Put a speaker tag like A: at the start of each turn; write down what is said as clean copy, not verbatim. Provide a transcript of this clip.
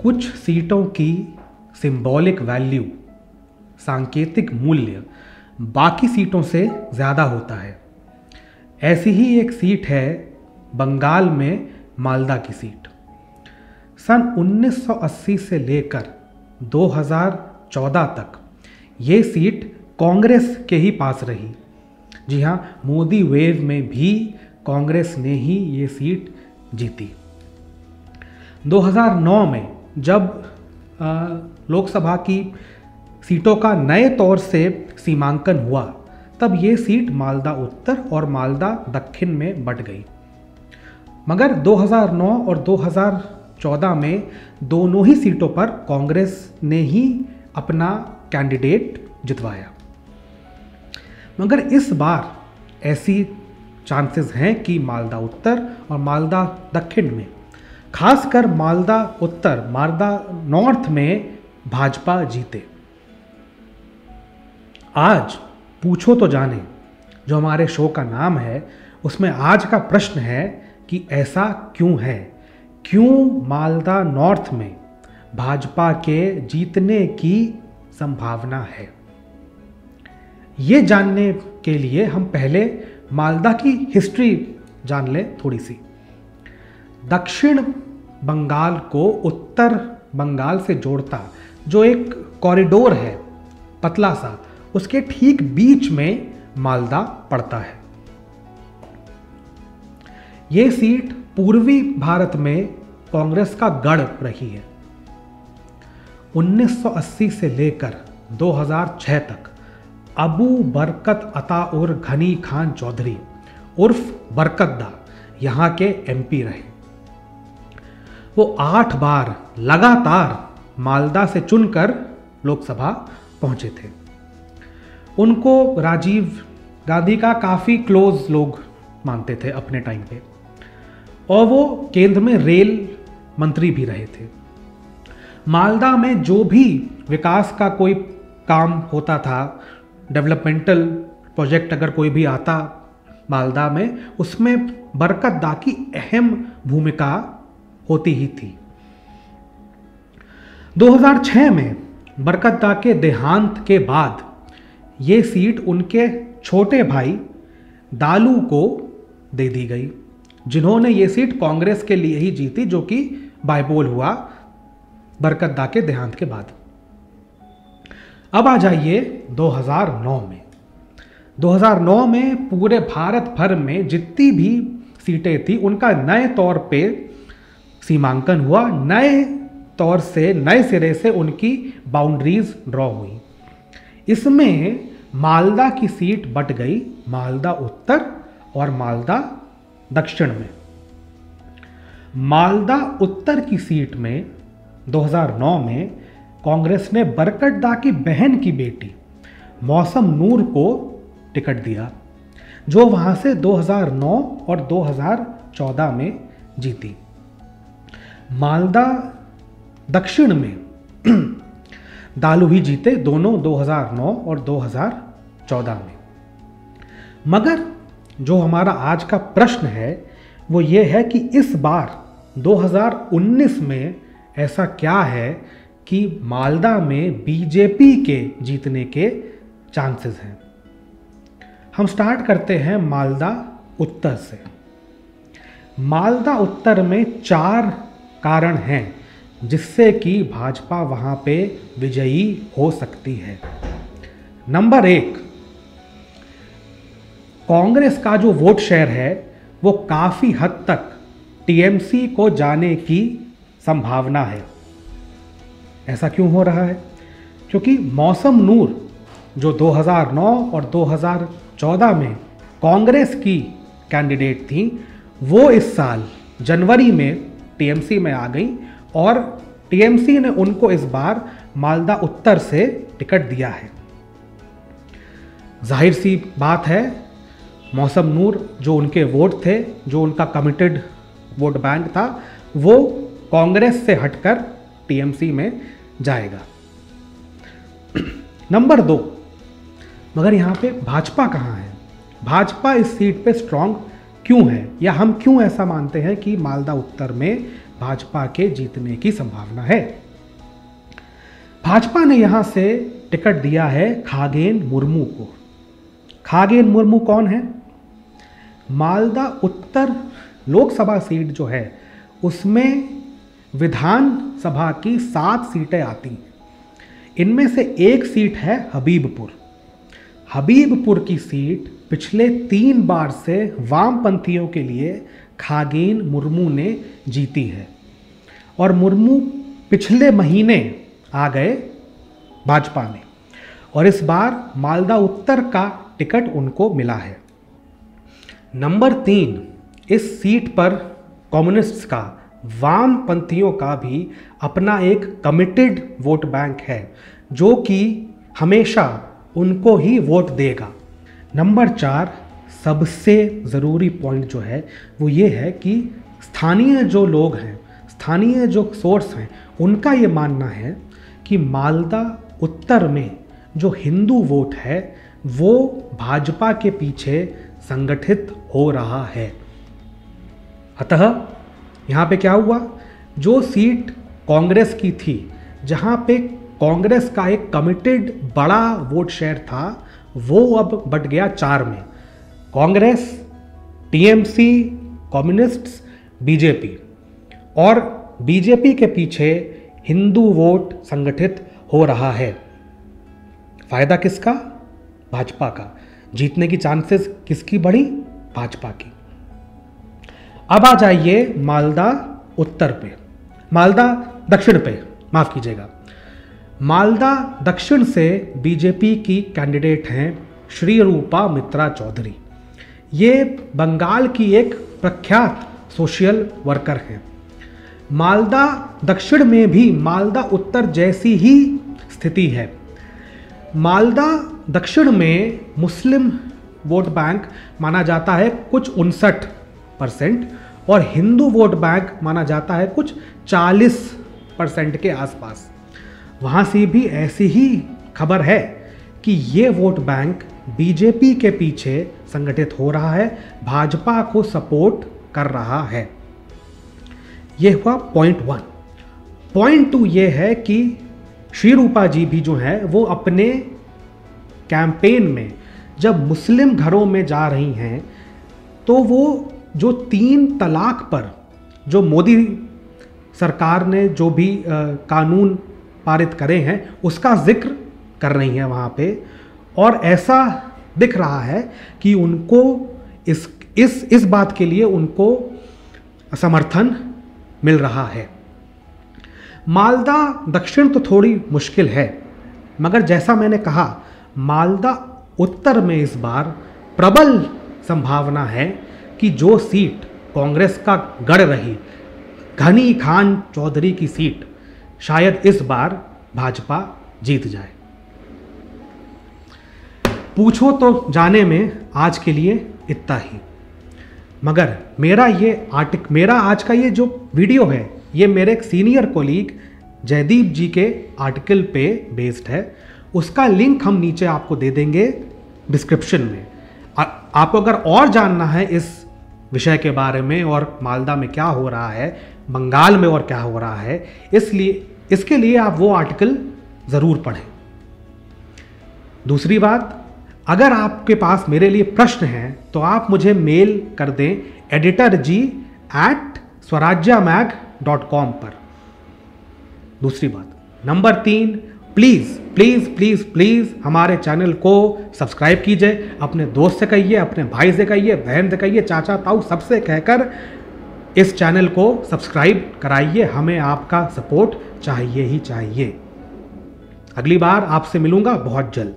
A: कुछ सीटों की सिंबॉलिक वैल्यू, सांकेतिक मूल्य बाकी सीटों से ज़्यादा होता है। ऐसी ही एक सीट है बंगाल में मालदा की सीट। सन 1980 से लेकर 2014 तक ये सीट कांग्रेस के ही पास रही। जी हाँ, मोदी वेव में भी कांग्रेस ने ही ये सीट जीती। 2009 में जब लोकसभा की सीटों का नए तौर से सीमांकन हुआ, तब ये सीट मालदा उत्तर और मालदा दक्षिण में बंट गई। मगर 2009 और 2014 में दोनों ही सीटों पर कांग्रेस ने ही अपना कैंडिडेट जितवाया। मगर इस बार ऐसी चांसेस हैं कि मालदा उत्तर और मालदा दक्षिण में, खासकर मालदा उत्तर, मालदा नॉर्थ में भाजपा जीते। आज पूछो तो जाने, जो हमारे शो का नाम है, उसमें आज का प्रश्न है कि ऐसा क्यों है, क्यों मालदा नॉर्थ में भाजपा के जीतने की संभावना है। ये जानने के लिए हम पहले मालदा की हिस्ट्री जान लें थोड़ी सी। दक्षिण बंगाल को उत्तर बंगाल से जोड़ता जो एक कॉरिडोर है पतला सा, उसके ठीक बीच में मालदा पड़ता है। ये सीट पूर्वी भारत में कांग्रेस का गढ़ रही है। 1980 से लेकर 2006 तक अबू बरकत अता और घनी खान चौधरी उर्फ बरकतदा यहाँ के एमपी रहे। वो 8 बार लगातार मालदा से चुनकर लोकसभा पहुंचे थे। उनको राजीव गांधी का काफ़ी क्लोज लोग मानते थे अपने टाइम पे, और वो केंद्र में रेल मंत्री भी रहे थे। मालदा में जो भी विकास का कोई काम होता था, डेवलपमेंटल प्रोजेक्ट अगर कोई भी आता मालदा में, उसमें बरकतदा की अहम भूमिका होती ही थी। 2006 में बरकतदा के देहांत के बाद ये सीट उनके छोटे भाई दालू को दे दी गई, जिन्होंने ये सीट कांग्रेस के लिए ही जीती, जो कि बायपोल हुआ बरकतदा के देहांत के बाद। अब आ जाइए 2009 में। 2009 में पूरे भारत भर में जितनी भी सीटें थी, उनका नए तौर पे सीमांकन हुआ, नए तौर से, नए सिरे से उनकी बाउंड्रीज ड्रॉ हुई। इसमें मालदा की सीट बट गई मालदा उत्तर और मालदा दक्षिण में। मालदा उत्तर की सीट में 2009 में कांग्रेस ने बरकतदा की बहन की बेटी मौसम नूर को टिकट दिया, जो वहां से 2009 और 2014 में जीती। मालदा दक्षिण में दालू ही जीते, दोनों 2009 और 2014 में। मगर जो हमारा आज का प्रश्न है वो ये है कि इस बार 2019 में ऐसा क्या है कि मालदा में बीजेपी के जीतने के चांसेस हैं। हम स्टार्ट करते हैं मालदा उत्तर से। मालदा उत्तर में 4 कारण हैं जिससे कि भाजपा वहां पे विजयी हो सकती है। नंबर 1, कांग्रेस का जो वोट शेयर है वो काफ़ी हद तक टीएमसी को जाने की संभावना है। ऐसा क्यों हो रहा है? क्योंकि मौसम नूर जो 2009 और 2014 में कांग्रेस की कैंडिडेट थी, वो इस साल जनवरी में टीएमसी में आ गई और टीएमसी ने उनको इस बार मालदा उत्तर से टिकट दिया है। जाहिर सी बात है, मौसम नूर जो उनके वोट थे, जो उनका कमिटेड वोट बैंक था, वो कांग्रेस से हटकर टीएमसी में जाएगा। नंबर 2, मगर यहाँ पे भाजपा कहाँ है? भाजपा इस सीट पे स्ट्रांग क्यों है, या हम क्यों ऐसा मानते हैं कि मालदा उत्तर में भाजपा के जीतने की संभावना है। भाजपा ने यहां से टिकट दिया है खागेन मुर्मू को। खागेन मुर्मू कौन है? मालदा उत्तर लोकसभा सीट जो है उसमें विधानसभा की 7 सीटें आती हैं। इनमें से एक सीट है हबीबपुर। हबीबपुर की सीट पिछले 3 बार से वामपंथियों के लिए खागेन मुर्मू ने जीती है, और मुर्मू पिछले महीने आ गए भाजपा में, और इस बार मालदा उत्तर का टिकट उनको मिला है। नंबर 3, इस सीट पर कम्युनिस्ट्स का, वामपंथियों का भी अपना एक कमिटेड वोट बैंक है जो कि हमेशा उनको ही वोट देगा। नंबर 4, सबसे ज़रूरी पॉइंट जो है वो ये है कि स्थानीय जो लोग हैं, स्थानीय जो सोर्स हैं, उनका ये मानना है कि मालदा उत्तर में जो हिंदू वोट है वो भाजपा के पीछे संगठित हो रहा है। अतः यहाँ पे क्या हुआ, जो सीट कांग्रेस की थी, जहाँ पे कांग्रेस का एक कमिटेड बड़ा वोट शेयर था, वो अब बट गया 4 में। कांग्रेस, टीएमसी, कम्युनिस्ट्स, बीजेपी, और बीजेपी के पीछे हिंदू वोट संगठित हो रहा है। फायदा किसका? भाजपा का। जीतने की चांसेस किसकी बढ़ी? भाजपा की। अब आ जाइए मालदा उत्तर पे, मालदा दक्षिण पे, माफ कीजिएगा। मालदा दक्षिण से बीजेपी की कैंडिडेट हैं श्री रूपा मित्रा चौधरी। ये बंगाल की एक प्रख्यात सोशल वर्कर हैं। मालदा दक्षिण में भी मालदा उत्तर जैसी ही स्थिति है। मालदा दक्षिण में मुस्लिम वोट बैंक माना जाता है कुछ 59%, और हिंदू वोट बैंक माना जाता है कुछ 40% के आसपास। वहाँ से भी ऐसी ही खबर है कि ये वोट बैंक बीजेपी के पीछे संगठित हो रहा है, भाजपा को सपोर्ट कर रहा है। ये हुआ पॉइंट 1। पॉइंट 2 ये है कि श्री रूपा जी भी जो है वो अपने कैंपेन में जब मुस्लिम घरों में जा रही हैं तो वो जो 3 तलाक पर जो मोदी सरकार ने जो भी कानून पारित करे हैं उसका जिक्र कर रही हैं वहाँ पे, और ऐसा दिख रहा है कि उनको इस बात के लिए उनको समर्थन मिल रहा है। मालदा दक्षिण तो थोड़ी मुश्किल है, मगर जैसा मैंने कहा मालदा उत्तर में इस बार प्रबल संभावना है कि जो सीट कांग्रेस का गढ़ रही, घनी खान चौधरी की सीट, शायद इस बार भाजपा जीत जाए। पूछो तो जाने में आज के लिए इतना ही, मगर मेरा आज का ये जो वीडियो है ये मेरे एक सीनियर कोलीग जयदीप जी के आर्टिकल पे बेस्ड है। उसका लिंक हम नीचे आपको दे देंगे डिस्क्रिप्शन में। आपको अगर और जानना है इस विषय के बारे में और मालदा में क्या हो रहा है, बंगाल में और क्या हो रहा है, इसके लिए आप वो आर्टिकल ज़रूर पढ़ें। दूसरी बात, अगर आपके पास मेरे लिए प्रश्न हैं तो आप मुझे मेल कर दें editorg@swarajyamag.com पर। दूसरी बात, number 3, please please please please हमारे चैनल को सब्सक्राइब कीजिए। अपने दोस्त से कहिए, अपने भाई से कहिए, बहन से कहिए, चाचा ताऊ सबसे कहकर इस चैनल को सब्सक्राइब कराइए। हमें आपका सपोर्ट चाहिए ही चाहिए। अगली बार आपसे मिलूंगा बहुत जल्द।